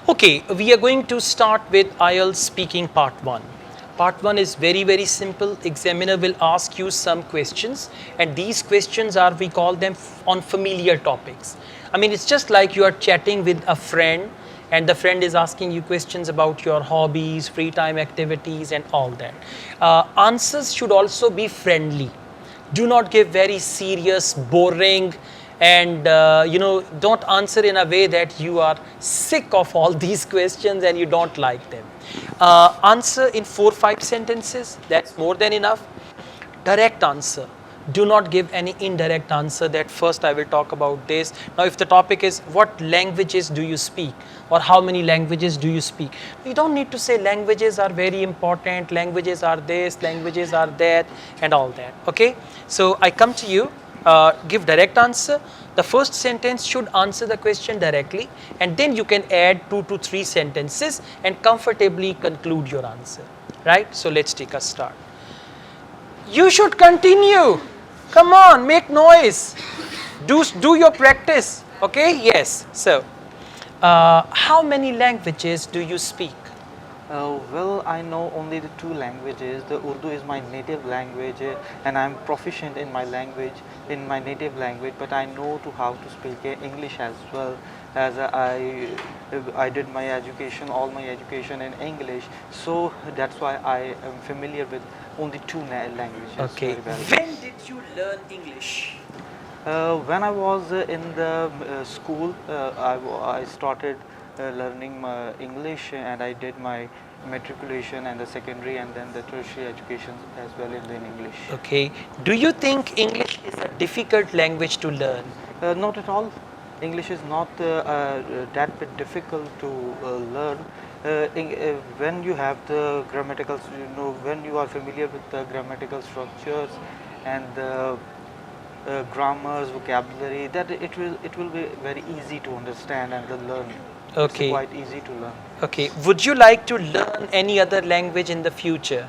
Okay, we are going to start with IELTS speaking part 1. Part 1 is very simple. Examiner will ask you some questions, and these questions are, we call them on familiar topics. I mean, it's just like you are chatting with a friend and the friend is asking you questions about your hobbies, free time activities and all that. Answers should also be friendly. Do not give very serious, boring, and don't answer in a way that you are sick of all these questions and you don't like them. Answer in 4 5 sentences, that's more than enough. Direct answer. Do not give any indirect answer that first I will talk about this. Now, if the topic is what languages do you speak or how many languages do you speak, you don't need to say languages are very important, languages are this, languages are that, and all that. Okay, so I come to you, give direct answer. The first sentence should answer the question directly, and then you can add 2 to 3 sentences and comfortably conclude your answer. Right? So let's take a start. You should continue. Come on, make noise. Do your practice. Okay? Yes. So, how many languages do you speak? Well, I know only the two languages. The Urdu is my native language, and I'm proficient in my language, in my native language. But I know to how to speak English as well, as I did my education, all my education in English. So that's why I am familiar with only two languages. Okay. Very well. When did you learn English? When I was in the school, I started learning English, and I did my matriculation and the secondary and then the tertiary education as well in English. Okay. Do you think English is a difficult language to learn? Not at all. English is not that bit difficult to learn. When you have the grammatical, when you are familiar with the grammatical structures and the grammars, vocabulary, that it will be very easy to understand and to learn. Okay. It's quite easy to learn. Okay. Would you like to learn any other language in the future?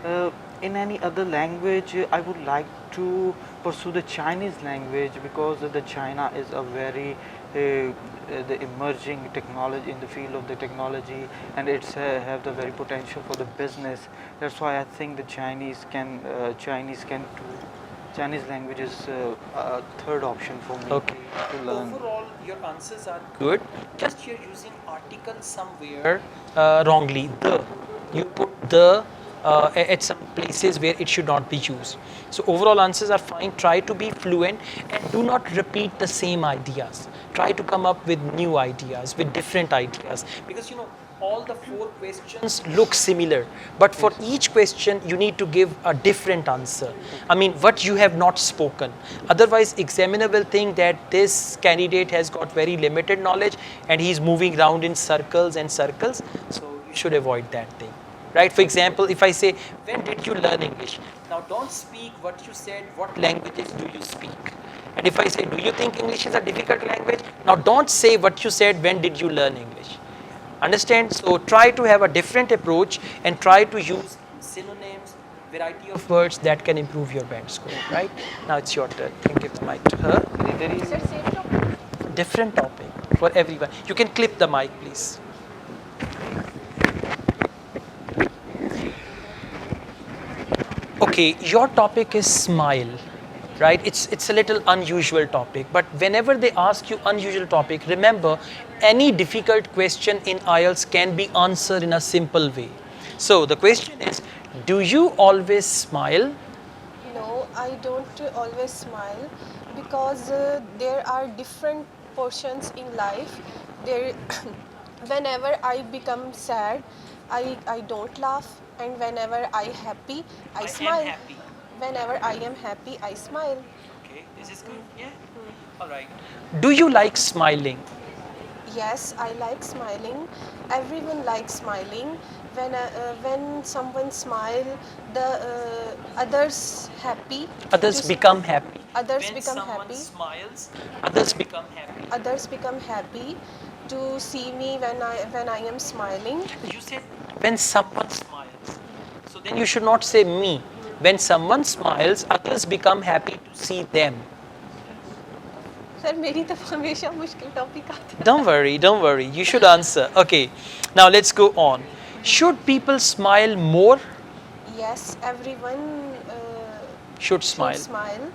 In any other language, I would like to pursue the Chinese language because the China is a very the emerging technology in the field of the technology, and it's have the very potential for the business. That's why I think the Chinese language is a third option for me Okay. to learn. Overall, your answers are good. Just you're using article somewhere wrongly. The. You put the at some places where it should not be used. So overall answers are fine. Try to be fluent and do not repeat the same ideas. Try to come up with new ideas, with different ideas. Because all the 4 questions look similar, but for each question you need to give a different answer. I mean, what you have not spoken. Otherwise, examiner will think that this candidate has got very limited knowledge and he's moving around in circles and circles. So you should avoid that thing. Right? For example, if I say, when did you learn English? Now don't speak what you said, what languages do you speak? And if I say, do you think English is a difficult language? Now don't say what you said, when did you learn English? Understand? So try to have a different approach and try to use synonyms, variety of words that can improve your band score. Right? Now it's your turn. You can give the mic to her. Different topic for everyone. You can clip the mic, please. Okay, your topic is smile, right? It's a little unusual topic, but whenever they ask you unusual topic, remember any difficult question in IELTS can be answered in a simple way. So the question is, do you always smile? No, I don't always smile because there are different portions in life. There, whenever I become sad, I don't laugh, and whenever I happy, I smile. Happy. Whenever I am happy, I smile. Okay, this is good. Yeah. All right. Do you like smiling? Yes, I like smiling. Everyone likes smiling. When someone smile, the others happy. Others become happy. Others When become someone happy. smiles, others become happy. Others become happy to see me when I am smiling. You said when someone smiles. So then you should not say me. When someone smiles, others become happy to see them. Sir मेरी तो हमेशा मुश्किल topic आते हैं. Don't worry. You should answer. Okay. Now let's go on. Should people smile more? Yes, everyone Should smile. should smile.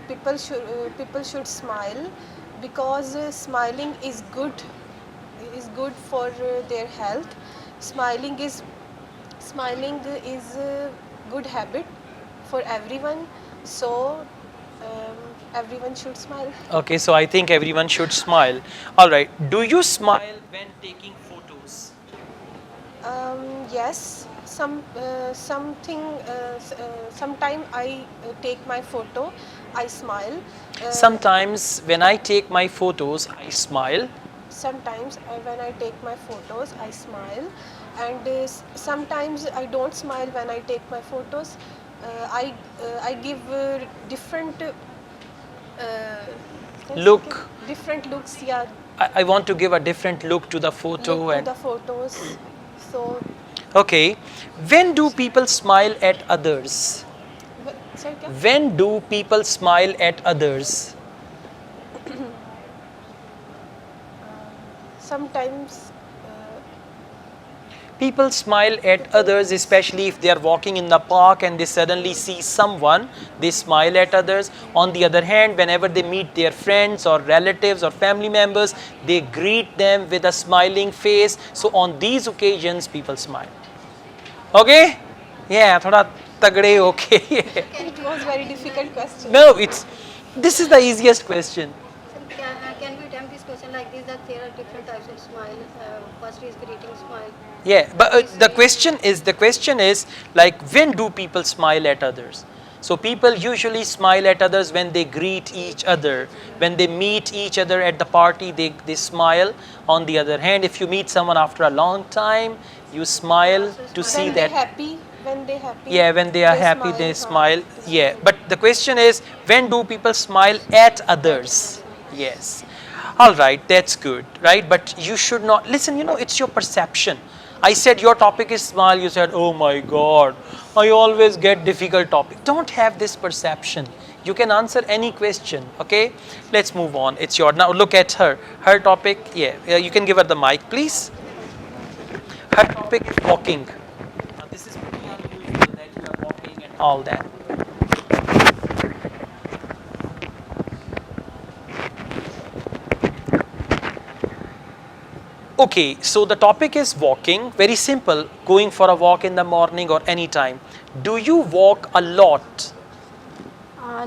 People should smile because smiling is good for their health. Smiling is a good habit for everyone. So everyone should smile. Okay, so I think everyone should smile. All right. Do you smile when taking photos? Yes, sometime I take my photo, I smile. Sometimes when I take my photos, I smile. Sometimes when I take my photos, I smile, and sometimes I don't smile when I take my photos. I give different Look. different looks. Yeah, I want to give a different look to the photo. look to And the photos. So, okay, when do people smile at others? sir, क्या? When do people smile at others? Sometimes. People smile at others, especially if they are walking in the park and they suddenly see someone, they smile at others. On the other hand, whenever they meet their friends or relatives or family members, they greet them with a smiling face. So on these occasions, people smile. Okay? Yeah, thoda tagde okay. It was very difficult question. No, this is the easiest question. Can we attempt this question like this, that there are different types of smile? First is greeting smile. Yeah, but the question is like, when do people smile at others? So people usually smile at others when they greet each other, when they meet each other at the party, they smile. On the other hand, if you meet someone after a long time, you smile to see When that. when they happy. Yeah, when they are happy, they smile. Yeah, but the question is, when do people smile at others? Yes. All right, that's good, right? But you should not listen. It's your perception. I said your topic is smile. You said, oh my God, I always get difficult topic. Don't have this perception. You can answer any question. Okay, let's move on. It's your now. Look at her. Her topic. Yeah, you can give her the mic, please. Her topic is walking. Now, this is pretty unusual that you are walking and all that. Okay, so the topic is walking. Very simple. Going for a walk in the morning or any time. Do you walk a lot?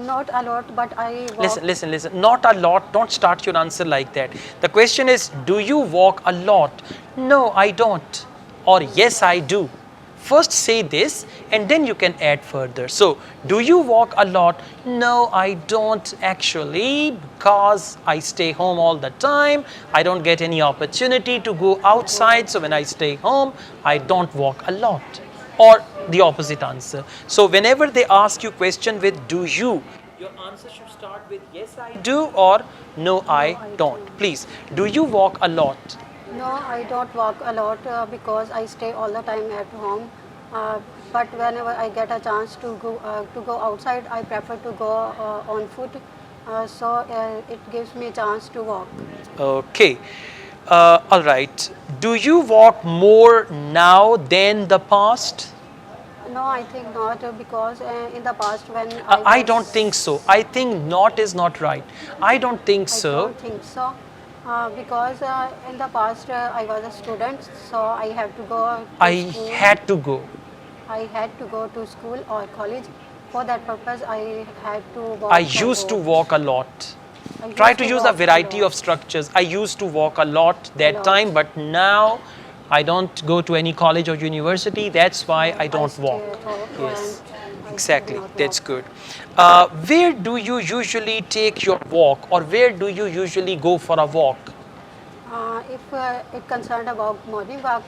Not a lot, but I walk. Listen. Not a lot. Don't start your answer like that. The question is, do you walk a lot? No, I don't. Or yes, I do. First say this and then you can add further. So, do you walk a lot? No, I don't actually, because I stay home all the time. I don't get any opportunity to go outside. So, when I stay home, I don't walk a lot. Or the opposite answer. So, whenever they ask you question with do you, your answer should start with yes, I do or no, I don't. Please, do you walk a lot? No, I don't walk a lot because I stay all the time at home. But whenever I get a chance to go outside, I prefer to go on foot. So it gives me a chance to walk. Okay. All right. Do you walk more now than the past? No, I think not because in the past when I don't think so. I think not is not right. I don't think I so. don't think so. Because in the past I was a student, so I have to go to I school. had to go. I had to go to school or college. For that purpose, I had to walk. I from used to home. walk a lot. I used Try to use a walk variety lot. of structures. I used to walk a lot that lot. time, but now I don't go to any college or university. That's why I don't stay walk. at home Yes, and I exactly. do not That's walk. good. Where do you usually take your walk, or where do you usually go for a walk? If it concerned about morning walk,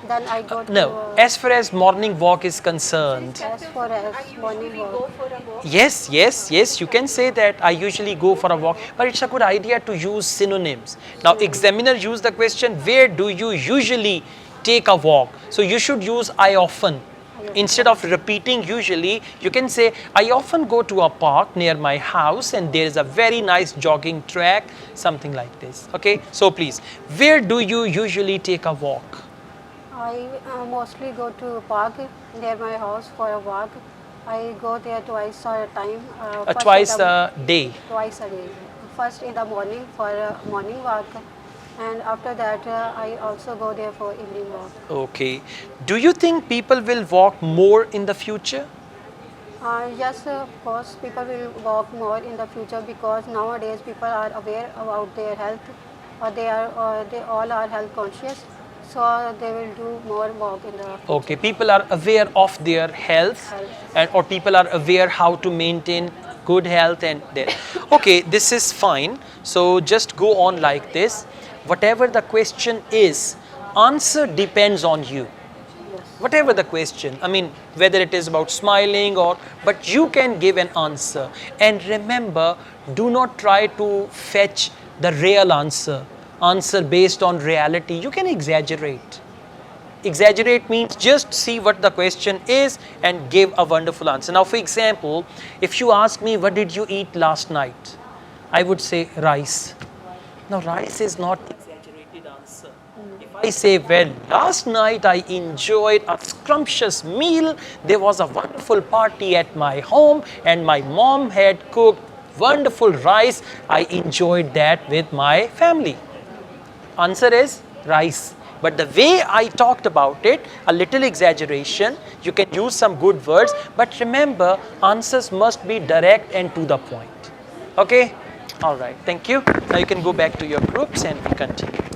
then I go to. No, as far as morning walk is concerned. As far as morning We walk. go for a walk. Yes, you can say that I usually go for a walk, but it's a good idea to use synonyms. Now, examiner used the question, where do you usually take a walk? So you should use I often. Instead of repeating usually, you can say, I often go to a park near my house and there is a very nice jogging track, something like this. Okay, so please, where do you usually take a walk? I mostly go to park near my house for a walk. I go there twice a time. First in Twice the- a day. Twice a day. First in the morning for a morning walk, and after that I also go there for evening walk. Okay. Do you think people will walk more in the future? Yes, of course, people will walk more in the future because nowadays people are aware about their health. They all are health conscious, so they will do more walk in the future. Okay, people are aware of their health, and or people are aware how to maintain good health and their. Okay, this is fine. So just go on like this. Whatever the question is, answer depends on you. Yes. Whatever the question, I mean, whether it is about smiling or, but you can give an answer. And remember, do not try to fetch the real answer based on reality. You can exaggerate. Exaggerate means just see what the question is and give a wonderful answer. Now, for example, if you ask me, what did you eat last night? I would say rice. Now, rice is not exaggerated answer. If I say, well, last night I enjoyed a scrumptious meal, there was a wonderful party at my home and my mom had cooked wonderful rice, I enjoyed that with my family. Answer is rice. But the way I talked about it, a little exaggeration, you can use some good words, but remember, answers must be direct and to the point. Okay? All right, thank you. Now you can go back to your groups and we continue.